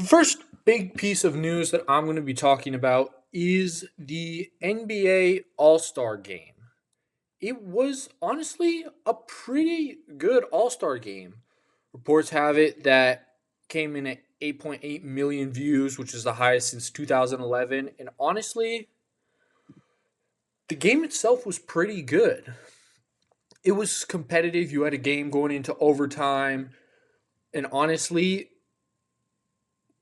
The first big piece of news that I'm going to be talking about is the NBA All Star game. It was honestly a pretty good All Star game. Reports have it that came in at 8.8 million views, which is the highest since 2011. And honestly, the game itself was pretty good. It was competitive. You had a game going into overtime. And honestly,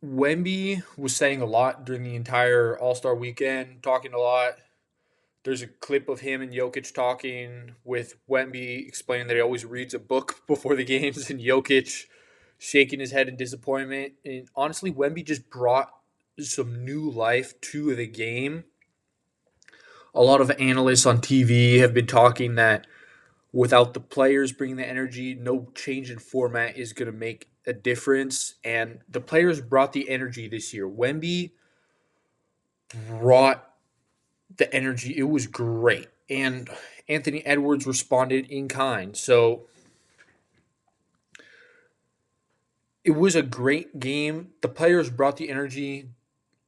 Wemby was saying a lot during the entire All Star weekend, talking a lot. There's a clip of him and Jokic talking with Wemby explaining that he always reads a book before the games, and Jokic shaking his head in disappointment. And honestly, Wemby just brought some new life to the game. A lot of analysts on TV have been talking that without the players bringing the energy, no change in format is going to make a difference. And the players brought the energy this year. Wemby brought the energy. It was great. And Anthony Edwards responded in kind. So it was a great game. The players brought the energy.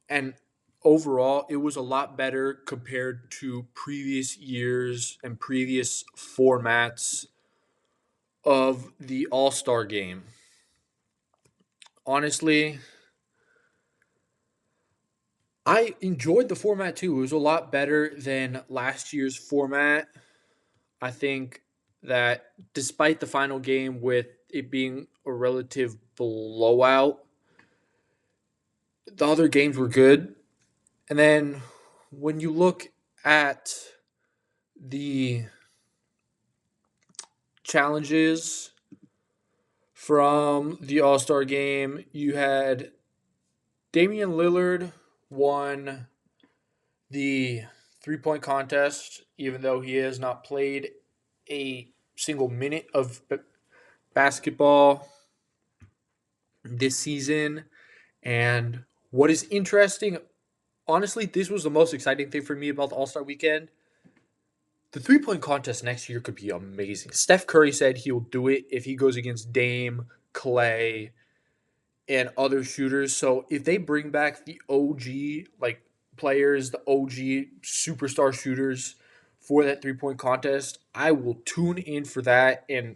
And overall, it was a lot better compared to previous years and previous formats of the All Star game. Honestly, I enjoyed the format too. It was a lot better than last year's format. I think that despite the final game with it being a relative blowout, the other games were good. And then when you look at the challenges from the All Star game, you had Damian Lillard won the 3 point contest, even though he has not played a single minute of basketball this season. And what is interesting, honestly, this was the most exciting thing for me about the All Star weekend. The 3 point contest next year could be amazing. Steph Curry said he'll do it if he goes against Dame, Clay, and other shooters. So if they bring back the OG players, the OG superstar shooters for that 3 point contest, I will tune in for that, and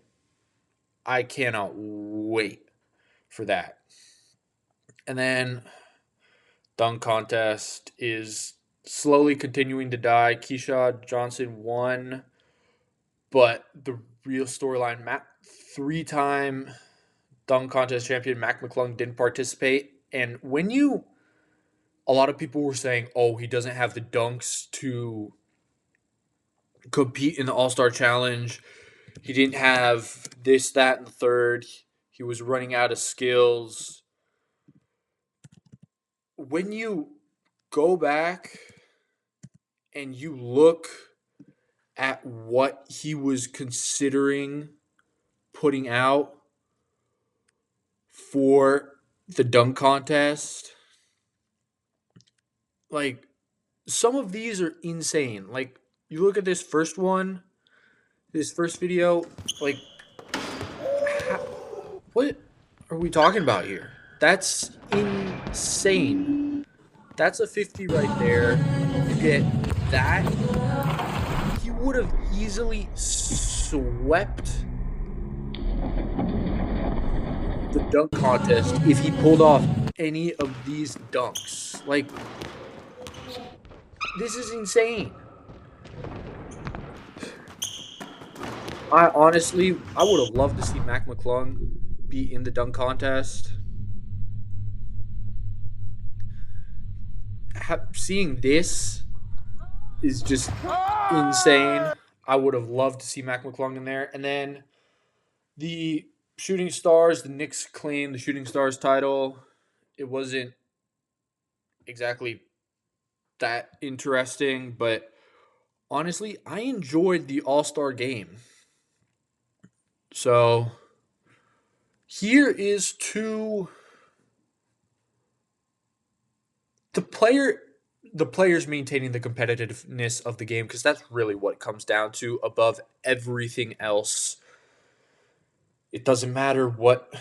I cannot wait for that. And then dunk contest is slowly continuing to die. Keyshawn Johnson won, but the real storyline, Matt, 3 time dunk contest champion Mac McClung didn't participate. And a lot of people were saying, oh, he doesn't have the dunks to compete in the All Star Challenge. He didn't have this, that, and the third. He was running out of skills. When you go back and you look at what he was considering putting out for the dunk contest, like some of these are insane. Like you look at this first one, this first video, like how, what are we talking about here? That's insane. That's a 50 right there. You get that. He would have easily swept the dunk contest if he pulled off any of these dunks. Like, this is insane. I would have loved to see Mac McClung be in the dunk contest. Seeing this is just insane. I would have loved to see Mac McClung in there. And then the Shooting Stars, the Knicks claimed the Shooting Stars title. It wasn't exactly that interesting, but honestly, I enjoyed the All Star game. So here is to the player the players maintaining the competitiveness of the game, because that's really what it comes down to above everything else. It doesn't matter what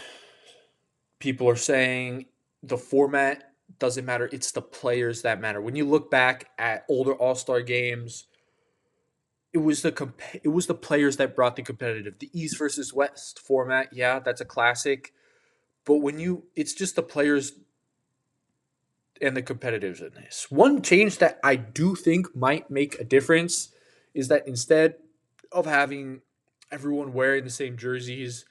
people are saying. the format doesn't matter. It's the players that matter. When you look back at older All-Star games, it was the players that brought the competitive. The East versus West format, yeah, that's a classic. But it's just the players and the competitiveness. One change that I do think might make a difference is that instead of having everyone wearing the same jerseys,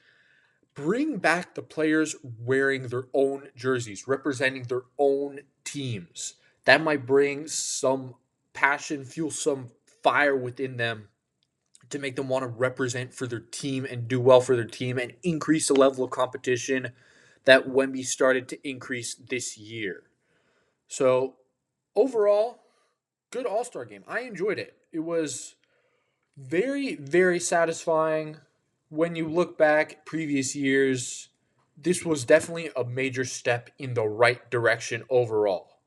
bring back the players wearing their own jerseys, representing their own teams. That might bring some passion, fuel some fire within them to make them want to represent for their team and do well for their team and increase the level of competition that Wemby started to increase this year. So, overall, good All Star game. I enjoyed it. It was very, very satisfying. When you look back previous years, this was definitely a major step in the right direction overall.